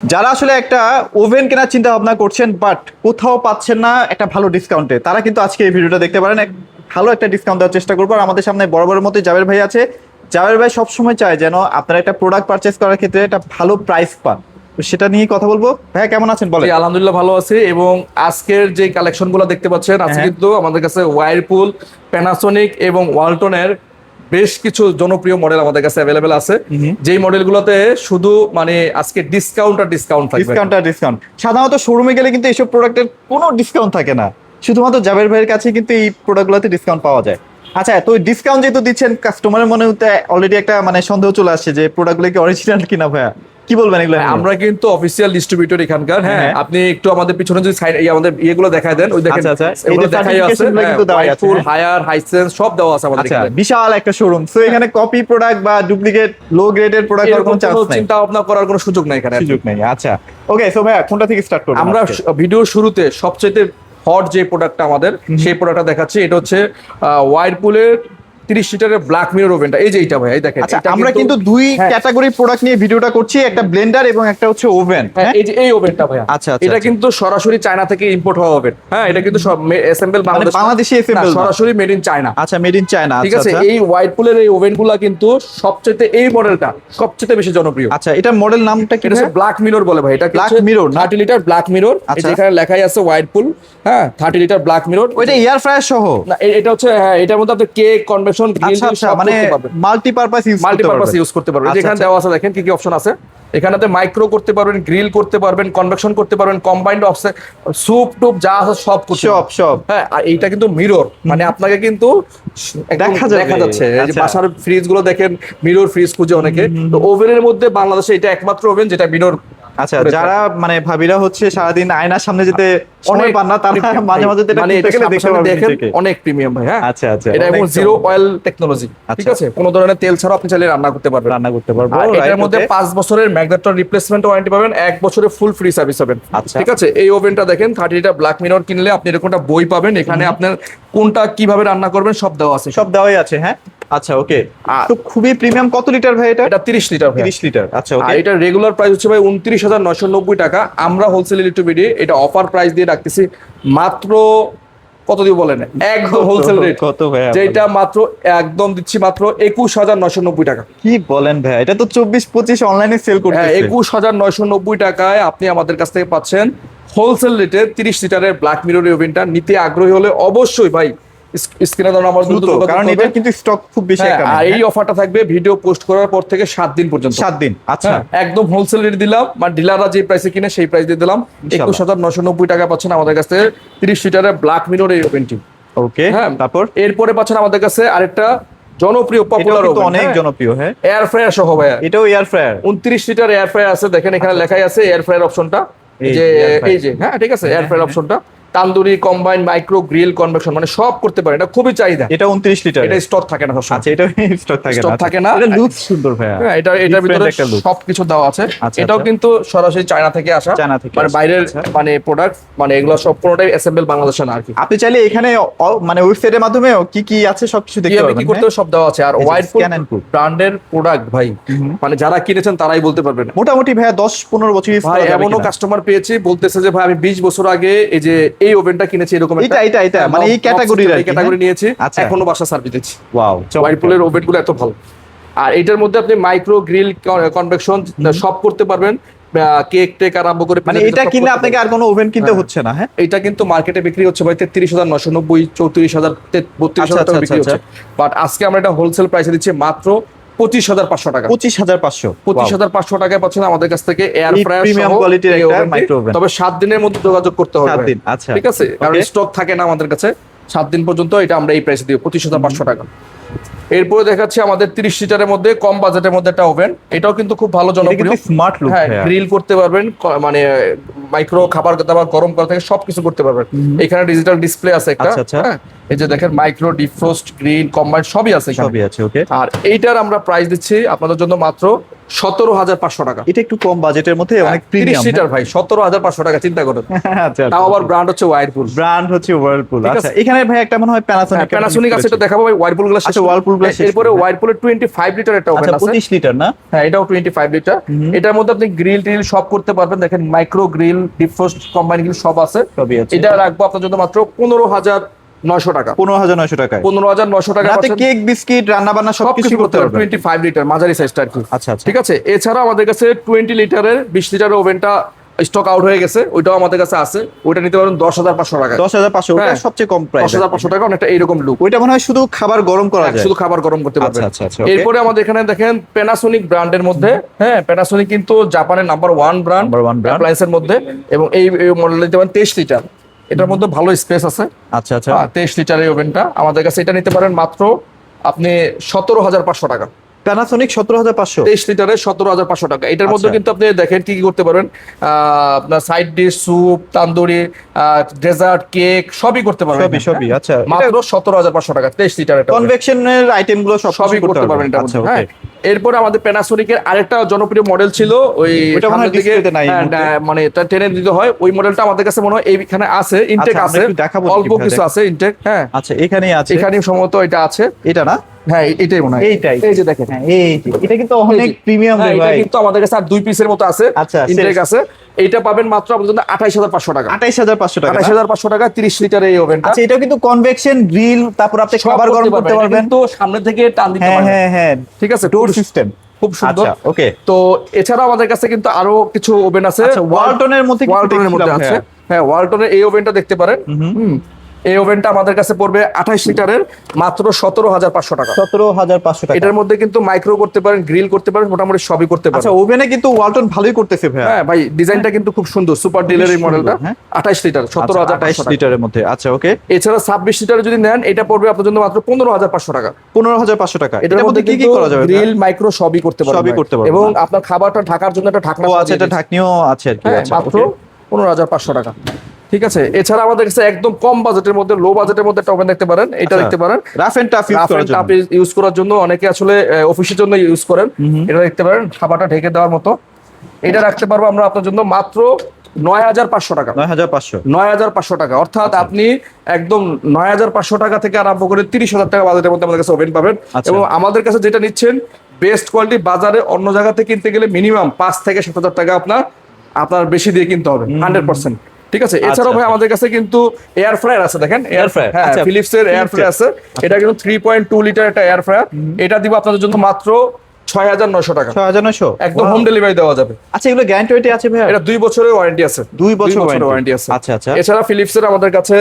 যারা আসলে একটা ওভেন কেনার চিন্তা ভাবনা করছেন বাট কোথাও পাচ্ছেন না একটা ভালো ডিসকাউন্টে, তারা কিন্তু আজকে এই ভিডিওটা দেখতে পারেন। ভালো একটা ডিসকাউন্ট দেওয়ার চেষ্টা করবো। আর আমাদের সামনে বরাবরের মতো জাবের ভাই আছে। জাবের ভাই সবসময় চায় যেন আপনারা একটা প্রোডাক্ট পারচেস করার ক্ষেত্রে একটা ভালো প্রাইস পান, তো সেটা নিয়ে কথা বলবো। ভাইয়া কেমন আছেন বলেন? জি, আলহামদুলিল্লাহ ভালো আছি। এবং আজকের যে কালেকশন গুলো দেখতে পাচ্ছেন আজকে হ্যাঁ। কিন্তু আমাদের কাছে ওয়ারপুল, প্যানাসোনিক এবং ওয়ালটনের বেশ কিছু জনপ্রিয় মডেল আমাদের কাছে অ্যাভেলেবেল আছে। যেই মডেলগুলোতে শুধু মানে আজকে ডিসকাউন্ট থাকবে। ডিসকাউন্ট সাধারণত শোরুমে গেলে কিন্তু এইসব প্রোডাক্টের কোনো ডিসকাউন্ট থাকে না, শুধুমাত্র জাবের ভাইয়ের কাছে কিন্তু এই প্রোডাক্টগুলোতে ডিসকাউন্ট পাওয়া যায়। আচ্ছা, তো ডিসকাউন্ট যেহেতু দিচ্ছেন, কাস্টমারের মনে হতে অলরেডি একটা মানে সন্দেহ চলে আসছে যে প্রোডাক্টগুলো কি অরিজিনাল কিনা। ভাইয়া কি বলবেন এগুলো নিয়ে? আমরা কিন্তু অফিসিয়াল ডিস্ট্রিবিউটর এখানকার। হ্যাঁ, হ্যাঁ। আপনি একটু আমাদের পিছনে যদি সাইড আমাদের ইয়েগুলো দেখায় দেন, ওই দেখেন আচ্ছা, আচ্ছা। এই এগুলো যে দেখাই আছে। certification গুলো কিন্তু দেওয়া আছে, ওয়ারপুল, হ্যাঁ। হায়ার, হাইসেন্স সব দেওয়া আছে আমাদের আচ্ছা, এখানে। বিশাল একটা শোরুম। সো এখানে কপি প্রোডাক্ট বা ডুপ্লিকেট লো গ্রেডের প্রোডাক্ট এরকম কোনো চান্স কোনো নাই, চিন্তা ভাবনা করার কোনো সুযোগ নাই এখানে। সুযোগ নেই। আচ্ছা, ওকে। সো ভাইয়া কোনটা থেকে স্টার্ট করব? আমরা ভিডিওর শুরুতে সবচেয়ে হট যে প্রোডাক্টটা আমাদের, সেই প্রোডাক্টটা দেখাচ্ছি। এটা হচ্ছে ওয়ারপুলের 30 লিটারের ব্ল্যাক মিরর ওভেনটা। এই যে এইটা ভাই, এই দেখেন। আচ্ছা, এটা আমরা কিন্তু দুই হ্যাঁ, ক্যাটাগরি প্রোডাক্ট নিয়ে ভিডিওটা করছি, একটা ব্লেন্ডার এবং একটা হচ্ছে ওভেন। হ্যাঁ, এই যে এই ওভেনটা ভাই। আচ্ছা, আচ্ছা, এটা আচ্ছা। কিন্তু সরাসরি চায়না থেকে ইম্পোর্ট হওয়া ওভেন। হ্যাঁ, এটা কিন্তু সব অ্যাসেম্বল বাংলাদেশ, বাংলাদেশি assemble না। সরাসরি মেড ইন চায়না। আচ্ছা, মেড ইন চায়না। ঠিক আছে। এই ওয়ারপুলের এই ওভেনগুলা কিন্তু সবচেয়ে, এই মডেলটা সবচেয়ে বেশি জনপ্রিয়। আচ্ছা, এটা মডেল নামটা কি? এটা হচ্ছে ব্ল্যাক মিরর বলে ভাই। এটা Black mirror না? 30 লিটার ব্ল্যাক মিরর। আচ্ছা। এখানে লেখাই আছে ওয়ারপুল। হ্যাঁ, 30 লিটার ব্ল্যাক মিরর। ওইটা এয়ার ফ্রায়ার সহ? না, এটা হচ্ছে, হ্যাঁ, এটার মধ্যে আপনি কেক, কনভেকশন, গ্রিল আচ্ছা, আচ্ছা, সব মানে করতে পারবেন। মাল্টিপারপাস ইউজ করতে পারবেন। আচ্ছা, যেখানে আচ্ছা। দেওয়া আছে দেখেন কি কি অপশন আছে। এখানেতে মাইক্রো করতে পারবেন, গ্রিল করতে পারবেন, কনভেকশন করতে পারবেন, কম্বাইন্ড অফসে স্যুপ টুপ যা আছে সব করতে সব, পারবেন। সব। হ্যাঁ, আর এইটা কিন্তু মিরর, মানে আপনাকে কিন্তু একদম দেখা যাবে। দেখা যাচ্ছে। এই যে আচ্ছা। বাসার ফ্রিজ গুলো দেখেন, মিরর ফ্রিজ খুঁজে অনেকে। তো ওভেনের মধ্যে বাংলাদেশে এটা একমাত্র ওভেন যেটা মিরর। আচ্ছা, যারা মানে ভাবিরা হচ্ছে সারাদিন আয়নার সামনে যেতে সময় পান না, তারা মাঝে মাঝে যেটা মানে করতে এটা গেলে দেখতে সামনে পারবেন দেখেন, নিজেকে। অনেক প্রিমিয়াম ভাই। হ্যাঁ, আচ্ছা, আচ্ছা। এটা এবং অনেক জিরো চমৎকার। Oil technology. ঠিক আচ্ছা। আছে, কোনো ধরনের তেল ছাড়া আপনি চাইলে রান্না করতে পারবেন। রান্না করতে পারবো। আর Right, এটার মধ্যে okay. 5 বছরের ম্যাগনেটর রিপ্লেসমেন্ট ওয়ারেন্টি পাবেন, 1 বছরের ফুল ফ্রি সার্ভিস পাবেন। আচ্ছা। ঠিক আছে। এই ওভেনটা দেখেন, 30 লিটার ব্ল্যাক মিরর কিনলে আপনি এরকম একটা বই পাবেন। এখানে আপনার কোনটা কিভাবে রান্না করবেন সব দেওয়া আছে। সব দেওয়াই আছে। হ্যাঁ, আচ্ছা, ওকে। তো খুবই প্রিমিয়াম। কত লিটার ভাই এটা? এটা 30 লিটার ভাই। 30 লিটার। আচ্ছা, আর ওকে। এটা রেগুলার প্রাইস হচ্ছে ভাই 29,990 টাকা। আমরা হোলসেল ইলেকট্রিবিডি এটা অফার প্রাইস দিয়ে রাখতেছি মাত্র, কত দিয়ে বলেন, একদম হোলসেল রেট। কত ভাইয়া? যেটা মাত্র একদম দিচ্ছি মাত্র 21,990 টাকা। কি বলেন ভাই, এটা তো 24-25 অনলাইনে সেল হ্যাঁ, করতেছে। 21,990 টাকায় আপনি আমাদের কাছ থেকে পাচ্ছেন হোলসেল রেটে 30 লিটারের ব্ল্যাক মিরর ওভেনটা। নিতে আগ্রহী হলে অবশ্যই ভাই স্ক্রিনে দেওয়া নাম্বার দ্রুত যোগাযোগ কারণ এটা করবেন। কিন্তু স্টক খুব বেশি হ্যাঁ, একটা আর নেই। এই অফারটা থাকবে ভিডিও পোস্ট করার পর থেকে 7 দিন পর্যন্ত। 7 দিন। আচ্ছা, হ্যাঁ, একদম হোলসেল রেট দিলাম, মানে ডিলাররা যে প্রাইসে কিনে সেই প্রাইস দিয়ে দিলাম। ইনশাআল্লাহ। 21,990 টাকা পাচ্ছেন আমাদের কাছ থেকে 30 লিটারের ব্ল্যাক মিরর এই ওভেনটি। ওকে। হ্যাঁ, তারপর এরপরে পাচ্ছেন আমাদের কাছে আরেকটা জনপ্রিয় এটাও পপুলার কিন্তু ওভেন, অনেক জনপ্রিয়। হ্যাঁ, এয়ার ফ্রায়ার সহ ভাই। এটাও air fryer. 29 litre air fryer আছে। দেখেন এখানে লেখাই আছে এয়ার ফ্রায়ার অপশনটা। এই যে air fryer। এই যে, হ্যাঁ, ঠিক আছে, এয়ার ফ্রায়ার অপশনটা tandoori, combine, micro, grill, convection মানে সব করতে পারে। এটা খুবই চাহিদা। এটা 29 লিটার। এটা স্টক থাকে না সবসময়। আচ্ছা, এটা স্টক থাকে না। Stock থাকে না। এটা লুক সুন্দর ভাইয়া। হ্যাঁ, এটার Different ভিতরে একটা look। সবকিছু দেওয়া আছে। আচ্ছা, এটাও আচ্ছা। কিন্তু সরাসরি চায়না থেকে আসা, চায়না থেকে মানে আসা। বাইরের আচ্ছা। মানে প্রোডাক্ট, মানে এগুলো সব পুরোটাই অ্যাসেম্বল বাংলাদেশে না আর কি। আপনি চাইলে এখানে মানে ওয়েবসাইটের মাধ্যমে কি কি আছে সবকিছু দেখতে কিভাবে পারবেন। কি করতে হবে সব দেওয়া আছে। আর এই যে ওয়াইডপুল scan and cook। ব্র্যান্ডের প্রোডাক্ট ভাই, মানে যারা কিনেছেন তারাই বলতে পারবেন। মোটামুটি ভাইয়া 10-15 বছর ইউজ ভাই করা যাবে এমনও কিনা? কাস্টমার পেয়েছি বলতেছে যে ভাই আমি 20 বছর আগে এই যে এই ওভেনটা কিনেছি, এরকম এটা মানে এই ক্যাটাগরির আর কি, ক্যাটাগরি হ্যাঁ? নিয়েছি, আচ্ছা। এখনো বাসা সার্ভিস দিচ্ছি। ওয়াও, ওয়াইডপুলের ওভেনগুলো এত ভালো। আর এটার মধ্যে আপনি মাইক্রো, গ্রিল, কনভেকশন সব করতে পারবেন। কেক টেক আরম্ভ করে মানে pizza এটা সব কিনলে করতে আপনাকে পারবেন। আর কোনো ওভেন কিনতে হ্যাঁ। হচ্ছে না। হ্যাঁ, এটা কিন্তু মার্কেটে বিক্রি হচ্ছে ভাই 33,990, 34,000, 32,000 টাকা বিক্রি আচ্ছা, হচ্ছে। বাট আজকে আমরা এটা হোলসেল প্রাইসে দিচ্ছি মাত্র 25,500 টাকা। 25,500। 25,500 টাকায় পাচ্ছেন আমাদের কাছ থেকে এয়ার এই ফ্রায়ার premium সহ quality-র এই একটা oven-টি। micro oven। তবে 7 দিনের মধ্যে যোগাযোগ করতে হবে 7 ভাই। দিন, আচ্ছা। ঠিক আছে, কারণ Okay। স্টক থাকে না আমাদের কাছে। 7 দিন পর্যন্ত এটা আমরা এই প্রাইসে দিই 25,500 টাকা। এরপরে দেখাচ্ছি আমাদের 30 লিটারের মধ্যে কম বাজেটের মধ্যে একটা ওভেন। এটাও কিন্তু খুব ভালো এটা জনপ্রিয়। কিন্তু স্মার্ট লুক। হ্যাঁ, গ্রিল করতে পারবেন, মানে মাইক্রো খাবার দাবার গরম করা থেকে সবকিছু করতে পারবেন। এখানে ডিজিটাল ডিসপ্লে আছে একটা। আচ্ছা, আচ্ছা। হ্যাঁ, এই যে দেখেন মাইক্রো, ডিফ্রোস্ট, গ্রিল, কম্বাইন সবই আছে এখানে। সবই আছে। ওকে। আর এইটার আমরা প্রাইস দিচ্ছি আপনাদের জন্য মাত্র 17,500 টাকা। এটা একটু কম বাজেটের মধ্যে অনেক 30 প্রিমিয়াম। লিটার ভাই 17,500 টাকা, চিন্তা করেন। আচ্ছা তাও আবার ব্র্যান্ড হচ্ছে ওয়াইরপুল। ব্র্যান্ড হচ্ছে whirlpool। ঠিক আচ্ছা আছে। এখানে ভাই একটা মনে হয় প্যানাসোনিক প্যানাসোনিক আছে, এটা দেখাবো ভাই। ওয়াইরপুল গুলো আচ্ছা, Whirlpool গুলো শেষ এরপরে করুন। ওয়াইরপুলের 25 লিটার একটা ওভেন আচ্ছা আছে। 25 লিটার না? হ্যাঁ, এটাও 25 লিটার। এটার মধ্যে আপনি গ্রিল টিল সব করতে পারবেন। দেখেন micro grill, deep frost, combine grill সব আছে। সবই আছে। এটা রাখবো আপনার জন্য মাত্র 15,900 টাকা। 15,900 টাকায় 15,900 টাকা রাতে কেক বিস্কিট রান্না বান্না সবকিছু করতে পারবেন। 25 লিটার মাঝারি সাইজটা আর কি। আচ্ছা আচ্ছা। ঠিক আছে। এছাড়া আমাদের কাছে 20 লিটারের 20 লিটারের ওভেনটা স্টক আউট হয়ে গেছে, ওইটাও আমাদের কাছে আছে। ওইটা নিতে পারেন 10,500 টাকা। 10,500 ওটা হ্যাঁ। সবচেয়ে কম প্রাইস। 10,500 টাকা, অনেকটা এইরকম লুক। ওইটা মনে হয় শুধু খাবার গরম করা যায়। শুধু খাবার গরম করতে পারবেন। আচ্ছা, আচ্ছা, okay। এরপরে আমাদের এখানে দেখেন প্যানাসোনিক ব্র্যান্ডের মধ্যে, হ্যাঁ প্যানাসোনিক কিন্তু জাপানের number 1 brand Number one brand। অ্যাপ্লায়েন্সের মধ্যে। এবং এই মডেল নিতে পারেন 23 লিটার। এটার মধ্যে ভালো স্পেস আছে। আচ্ছা আচ্ছা। 23 লিটার এই ওভেনটা আমাদের কাছে। এটা নিতে পারেন মাত্র আপনি 17,500 টাকা। প্যানাসোনিক 17,500। 23 লিটারের 17,500 টাকা। এটার মধ্যে আচ্ছা। কিন্তু আপনি দেখেন কি কি করতে পারবেন। আপনার side dish, soup, tandoori, dessert, cake সবই করতে পারবেন। সবই আচ্ছা। মাত্র 17,500 টাকা 23 লিটার। কনভেকশনের আইটেম গুলো সবই করতে পারবেন এটার মধ্যে। আচ্ছা হ্যাঁ। ওকে। এরপরে আমাদের প্যানাসোনিকের আরেকটা জনপ্রিয় মডেল ছিল, ওই ওইটা মনে হয় সামনের দিকে, ডিসপ্লেতে নাই এই হ্যাঁ, মুহূর্তে। মানে এটা টেনে দিতে হয়। ওই মডেলটা আমাদের কাছে মনে হয় এইখানে আছে, ইনটেক আচ্ছা, আমরা আছে, একটু দেখাবো অল্প কিভাবে কিছু দেখ- আছে ইনটেক। হ্যাঁ, আচ্ছা এখানেই আছে। এখানে সম্ভবত এটা আছে। এটা না? হ্যাঁ, এটাই মনে হয়। এইটাই। এই যে দেখেন, হ্যাঁ এটা কিন্তু অনেক এই যে। প্রিমিয়াম হ্যাঁ, রে এটা ভাই। কিন্তু আমাদের কাছে আর 2 পিসের মতো আছে। আচ্ছা, ইনটেক শেষ। আছে। এইটা পাবেন মাত্র আপনাদের জন্য 28,500 টাকা। 28,500 টাকা না? 28,500 টাকা 30 লিটার এই ওভেনটা। আচ্ছা এটা কিন্তু কনভেকশন গ্রিল, তারপর আপনি সব খাবার গরম করতে এটা পারবেন। কিন্তু সামনে থেকে টান দিতে হ্যাঁ পারবেন। হ্যাঁ হ্যাঁ। ঠিক আছে। ডোর সিস্টেম খুব সুন্দর। আচ্ছা ওকে। তো এছাড়াও আমাদের কাছে কিন্তু আরো কিছু ওভেন আছে। আচ্ছা ওয়ালটনের মধ্যে কিছু ওয়ালটনের মধ্যে আছে। দেখছিলাম, হ্যাঁ, ওয়ালটনের এই ওভেনটা দেখতে পারেন। এই ওভেনটা আমাদের কাছে পড়বে 28 লিটারের মাত্র 17,500 টাকা। 17,500 টাকা। এটার মধ্যে কিন্তু মাইক্রো করতে পারেন, গ্রিল করতে পারেন, মোটামুটি সবই করতে আচ্ছা পারেন। ওভেনে কিন্তু ওয়ালটন ভালোই করতেছে ভাই। হ্যাঁ ভাই, ডিজাইনটা কিন্তু খুব সুন্দর, সুপার ডিলার এই মডেলটা। হ্যাঁ। 28 লিটার 17,500 28 টাকা। লিটারের মধ্যে। আচ্ছা ওকে। এছাড়া 26 লিটার যদি নেন, এটা পড়বে আপনার জন্য মাত্র 15,500 টাকা। 15,500 টাকা। এটার মধ্যে কি কি কিন্তু করা যাবে? গ্রিল, মাইক্রো সবই করতে পারবেন। সবই ভাই। করতে পারবেন। এবং আপনার খাবারটা ঢাকার জন্য একটা ঢাকনা ও সহ আচ্ছা দিয়ে এটা দিয়েছে। ঢাকনিও আছে আর কি। হ্যাঁ, আচ্ছা মাত্র ওকে। 15,500 টাকা। ঠিক আছে। এছাড়া আমাদের কাছে একদম কম বাজেটের মধ্যে, লো বাজেটের মধ্যে একটা ওভেন দেখতে পারেন। এটা আচ্ছা। দেখতে পারেন। Rough and tough use rough করার এন্ড জন্য। টাফ ইউজ করার জন্য, অনেকে আসলে অফিসের জন্য ইউজ করেন। এটা দেখতে পারেন, খাবারটা ঢেকে দেওয়ার মতো। এটা রাখতে পারবো আমরা আপনার জন্য মাত্র 9,500 টাকা। 9,500। 9,500 টাকা। অর্থাৎ আপনি একদম 9,500 টাকা থেকে আরম্ভ করে 30,000 টাকা বাজেটের মধ্যে আমাদের কাছে ওভেন পাবেন। আচ্ছা। এবং আমাদের কাছে যেটা নিচ্ছেন বেস্ট কোয়ালিটি, বাজারে অন্য জায়গাতে কিনতে গেলে মিনিমাম 5 থেকে 7,000 টাকা আপনার বেশি দিয়ে কিনতে হবে 100%। ঠিক আছে। এছাড়াও ভাই আচ্ছা। আমাদের কাছে কিন্তু এয়ার ফ্রায়ার আছে। দেখেন এয়ার ফ্রায়ার, হ্যাঁ, আচ্ছা। ফিলিপস এর এয়ার ফ্রায়ার আছে। এটা কিন্তু 3.2 লিটার একটা এয়ার ফ্রায়ার। এটা দিব আপনাদের জন্য মাত্র 6,900 টাকা। 6,900 একদম হোম ডেলিভারি দেওয়া যাবে। আচ্ছা এগুলো গ্যারান্টি ওয়ারেন্টি আছে ভাই? এটা 2 বছরের ওয়ারেন্টি আছে। 2 বছর ওয়ারেন্টি ওয়ারেন্টি আছে। আচ্ছা আচ্ছা। এছাড়া ফিলিপস এর আমাদের কাছে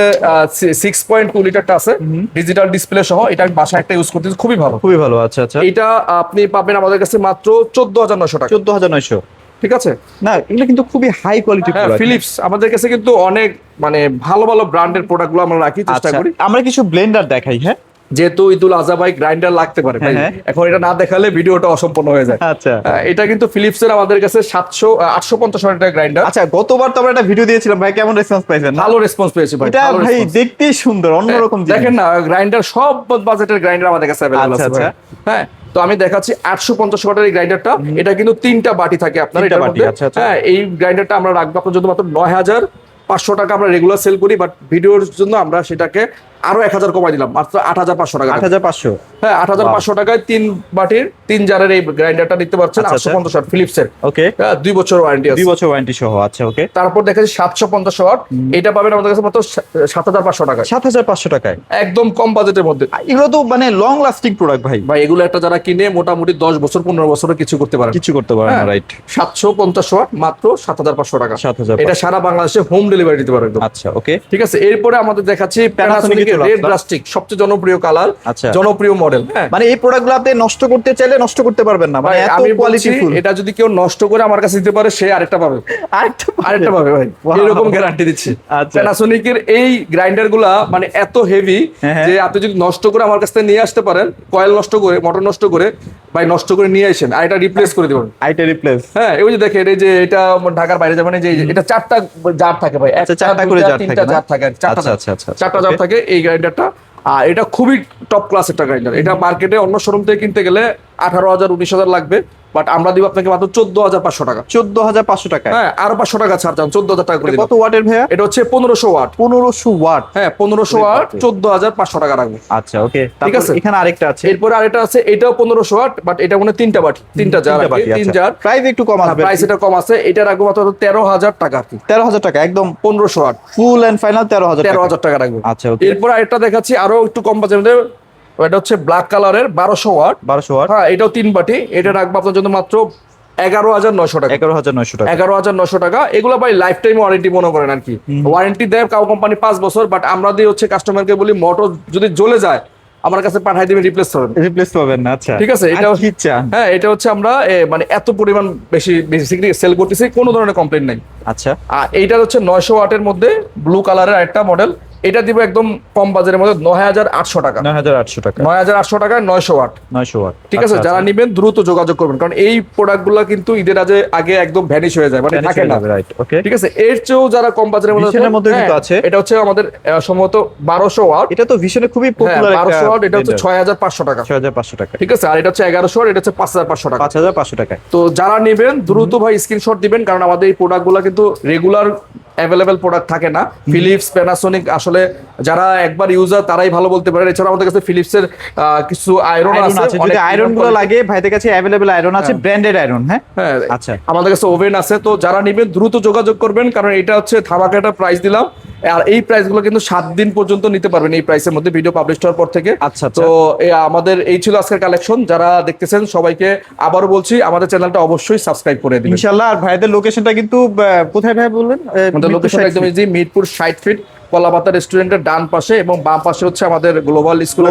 6.2 লিটারটা আছে, ডিজিটাল ডিসপ্লে সহ। এটা আমি বাসায় একটা ইউজ করতেছি, খুবই ভালো। খুবই ভালো। আচ্ছা আচ্ছা। এটা আপনি পাবেন আমাদের কাছে মাত্র 14,900 টাকা। 14,900। ঠিক আছে। না এগুলো কিন্তু খুবই হাই কোয়ালিটি হ্যাঁ, প্রোডাক্ট। ফিলিপস আমাদের কাছে কিন্তু অনেক মানে ভালো ভালো ব্র্যান্ডের প্রোডাক্টগুলো আমরা রাখি, চেষ্টা করি। আমরা কিছু ব্লেন্ডার দেখাই। হ্যাঁ যেহেতু ঈদুল আজহা ভাই গ্রাইন্ডার লাগতে পারে ভাই। হ্যাঁ। এখন এটা না দেখালে ভিডিওটা অসম্পূর্ণ হয়ে যায়। আচ্ছা এটা কিন্তু ফিলিপস এর আমাদের কাছে 850 টাকা গ্রাইন্ডার। আচ্ছা গতবার তো আমরা একটা ভিডিও দিয়েছিলাম ভাই, কেমন রেসপন্স পাইছেন? ভালো রেসপন্স পেয়েছি ভাই। এটা ভালো ভাই response। দেখতেই সুন্দর, অন্যরকম জিনিস। দেখেন না, গ্রাইন্ডার সব বাজেটের গ্রাইন্ডার আমাদের কাছে अवेलेबल আচ্ছা, আছে ভাই। হ্যাঁ, তো আমি দেখাচ্ছি 850 ওয়াটের এই গ্রাইন্ডারটা। এটা কিন্তু 3টা বাটি থাকে আপনার 3টা এটার বাটি, মধ্যে। আচ্ছা, আচ্ছা। হ্যাঁ, এই গ্রাইন্ডারটা আমরা রাখবো আপনার জন্য মাত্র 9,500 টাকা। আমরা রেগুলার সেল করি, বাট ভিডিওর জন্য আমরা সেটাকে আরো 1,000 কমাই দিলাম, মাত্র 8,500 টাকা। 8,500। হ্যাঁ, 8,500 টাকায় 3 বাটির 3 জারের এই গ্রাইন্ডারটা নিতে পারছেন। আচ্ছা, আচ্ছা। 850 ওয়াট ফিলিপসের। ওকে। হ্যাঁ, 2 বছর ওয়ারেন্টি আছে। 2 বছর ওয়ারেন্টি সহ। আচ্ছা ওকে। তারপর দেখাচ্ছি 750 ওয়াট। এটা পাবেন আমাদের কাছে মাত্র 7,500 টাকায়। 7,500 টাকায়। একদম কম বাজেটের মধ্যে। এগুলো তো মানে লং লাস্টিং প্রোডাক্ট ভাই। ভাই এগুলো একটা যারা কিনে মোটামুটি 10 বছর 15 বছরে কিছু করতে পারে। কিছু করতে পারে না, রাইট। 750 ওয়াট মাত্র 7,500 টাকা। 7,500 এটা সারা বাংলাদেশে হোম ডেলিভারি দিতে পারে একদম। আচ্ছা ওকে। ঠিক আছে। এরপরে আমাদের দেখাচ্ছি Panasonic প্যানাসোনিকের চলে রেড আসলাম। প্লাস্টিক, সবচেয়ে জনপ্রিয় কালার, আচ্ছা। জনপ্রিয় মডেল। হ্যাঁ, মানে এই প্রোডাক্টগুলো আপনি নষ্ট করতে চাইলে নষ্ট করতে পারবেন না, মানে ভাই, এত আমি বলছি কোয়ালিটিফুল। এটা যদি কেউ নষ্ট করে আমার কাছে দিতে পারে, সে আরেকটা পাবে। আরেকটা পাবে ভাই, Wow. এরকম গ্যারান্টি দিচ্ছি। আচ্ছা। প্যানাসোনিকের এই গ্রাইন্ডার গুলা মানে এত হেভি হ্যাঁ। যে আপনি যদি নষ্ট করে আমার কাছ থেকে নিয়ে আসতে পারেন, কয়েল নষ্ট করে, মোটর নষ্ট করে, ভাই নষ্ট করে নিয়ে আসেন, আর এটা রিপ্লেস করে দেবেন। আইটা রিপ্লেস। হ্যাঁ, এই যে দেখেন, এই যে এটা ঢাকার বাইরে যাবেন, এই যে এটা 4টা জার থাকে ভাই। আচ্ছা, একটা, 4টা করে দুইটা, জার 3টা থাকে না? জার থাকে, 4টা আচ্ছা, জার। আচ্ছা, আচ্ছা, 4টা জার okay। থাকে এই গ্রাইন্ডারটা। আর এটা খুবই টপ ক্লাস একটা গ্রাইন্ডার। এটা মার্কেটে অন্য শোরুম থেকে কিনতে গেলে 18,000 19,000 লাগবে, বাট আমরা দিব আপনাকে মাত্র 14,500 টাকা। 14,500 টাকা। হ্যাঁ, আরো 500 টাকা ছাড় যান, 14,000 টাকা করে কত দিলাম। ওয়াটের ভাইয়া? এটা হচ্ছে 1500 ওয়াট। 1500 ওয়াট। হ্যাঁ, 1500 ওয়াট, 14,500 টাকা রাখবো। আচ্ছা, ওকে। ঠিক আছে, এখানে আরেকটা আছে। এরপরে আরেকটা আছে, এটাও 1500 ওয়াট, বাট এটা মনে 3টা বাটি, 3টা জার, 3 জার। প্রাইস একটু কম আসবে। প্রাইস এটা কম আছে, এটা রাখবো মাত্র 13,000 টাকা আর কি। 13,000 টাকা একদম 1500 ওয়াট, ফুল এন্ড ফাইনাল 13,000 টাকা। 13,000 টাকা রাখবো। আচ্ছা, ওকে। এরপর আরেকটা দেখাচ্ছি আরো একটু কম বাজেটের, এটা হচ্ছে ব্ল্যাক কালারের 1200 ওয়াট। 1200 ওয়াট। হ্যাঁ, এটাও 3 বাটি, এটা রাখবো আপনার জন্য মাত্র 11,900 টাকা। 11,900 টাকা। 11,900 টাকা। এগুলো ভাই লাইফ টাইম ওয়ারেন্টি মনে করেন আর কি। ওয়ারেন্টি দেয় কাউ কোম্পানি 5 বছর, বাট আমরা দিয়ে হচ্ছে কাস্টমারকে বলি মোটর যদি জ্বলে যায় আমার কাছে পাঠাই দিবেন, রিপ্লেস করবেন। রিপ্লেস পাবেন না। আচ্ছা, ঠিক আছে, এটা কি চান? হ্যাঁ, এটা হচ্ছে আমরা মানে এত পরিমাণ বেশি বেসিক্যালি সেল করতেছি, কোনো ধরনের কমপ্লেইন নাই। আচ্ছা, আর এইটা হচ্ছে 900 ওয়াটের মধ্যে ব্লু কালারের একটা মডেল, এটা দিব একদম কম বাজারের মধ্যে 9,800 টাকা। 9,800 টাকা। 9,800 টাকায় 900 ওয়াট। 900 ওয়াট। ঠিক আছে, যারা নিবেন দ্রুত যোগাযোগ করবেন, কারণ এই প্রোডাক্টগুলো কিন্তু ঈদের আগে একদম ভ্যানিশ হয়ে যায়, মানে থাকে না। রাইট, ওকে। ঠিক আছে, এর চেয়েও যারা কম বাজারের ভিশনের মধ্যে কিন্তু হ্যাঁ, আছে। এটা হচ্ছে আমাদের সম্ভবত 1200 ওয়াট। এটা তো ভিশনে খুবই হ্যাঁ, পপুলার একটা 1200 ওয়াট, এটা হচ্ছে 6,500 টাকা। 6,500 টাকা। ঠিক আছে, আর এটা হচ্ছে 1100 ওয়াট, এটা হচ্ছে 5,500 টাকা। 5,500 টাকা। তো যারা নেবেন দ্রুত ভাই স্ক্রিনশট দিবেন, কারণ আমাদের এই প্রোডাক্টগুলো কিন্তু রেগুলার অ্যাভেলেবেল প্রোডাক্ট থাকে না। ফিলিপস, প্যানাসোনিক আসলে যারা একবার ইউজার তারাই ভালো বলতে পারে। এছাড়া আমাদের কাছে ফিলিপসের কিছু আয়রন আছে, যদি আয়রন গুলো লাগে ভাইদের কাছে अवेलेबल আয়রন আছে, ব্র্যান্ডেড আয়রন। হ্যাঁ, হ্যাঁ, আচ্ছা। আমাদের কাছে ওভেন আছে। তো যারা নেবেন দ্রুত যোগাযোগ করবেন, কারণ এটা হচ্ছে ধামাকাটা প্রাইস দিলাম। আর এই প্রাইসগুলো কিন্তু 7 দিন পর্যন্ত নিতে পারবেন এই প্রাইসের মধ্যে, ভিডিও পাবলিশ হওয়ার পর থেকে। আচ্ছা, তো আমাদের এই ছিল আজকের কালেকশন। যারা দেখতেছেন সবাইকে আবারও বলছি, আমাদের চ্যানেলটা অবশ্যই সাবস্ক্রাইব করে দিবেন ইনশাআল্লাহ। আর ভাইদের লোকেশনটা কিন্তু কোথায় ভাই বললেন? আমাদের লোকেশন একদম ইজি, মিরপুর 60 ফিট, কলাপাতা রেস্টুরেন্টের ডান পাশে, এবং বাম পাশে হচ্ছে আমাদের গ্লোবাল স্কুল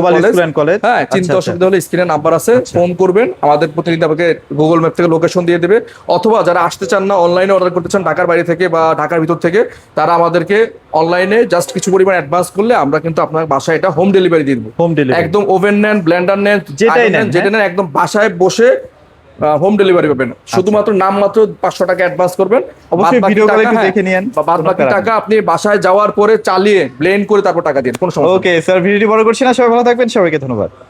এন্ড কলেজ। হ্যাঁ, চিন্তা অসুবিধা হলে স্ক্রিনে নাম্বার আছে, ফোন করবেন, আমাদের প্রতিনিধি আপনাকে গুগল ম্যাপ থেকে লোকেশন দিয়ে দেবে। অথবা যারা আসতে চান না, অনলাইনে অর্ডার করতে চান ঢাকার বাইরে থেকে বা ঢাকার ভিতর থেকে, তারা আমাদেরকে অনলাইনে জাস্ট কিছু পরিমাণ অ্যাডভান্স করলে আমরা কিন্তু আপনার বাসায় এটা হোম ডেলিভারি দিয়ে দেবো। হোম ডেলিভারি একদম ওভেন নেন, ব্লেন্ডার নেন, যেটাই নেন, যেটা নেন, একদম বাসায় বসে হোম ডেলিভারি পাবেন। শুধুমাত্র নাম মাত্র 500 টাকা অ্যাডভান্স করবেন। অবশ্যই বাদ বাকি ভিডিও কলে টাকা, একটু হ্যাঁ, দেখে নিয়েন। বাদ বাকি টাকা আপনি বাসায় যাওয়ার পরে চালিয়ে ব্লেন্ড করে তারপর টাকা দিন, কোনো সমস্যা নেই। ওকে স্যার, ভিডিওটি বড় করছি না, সবাই ভালো থাকবেন, সবাইকে ধন্যবাদ।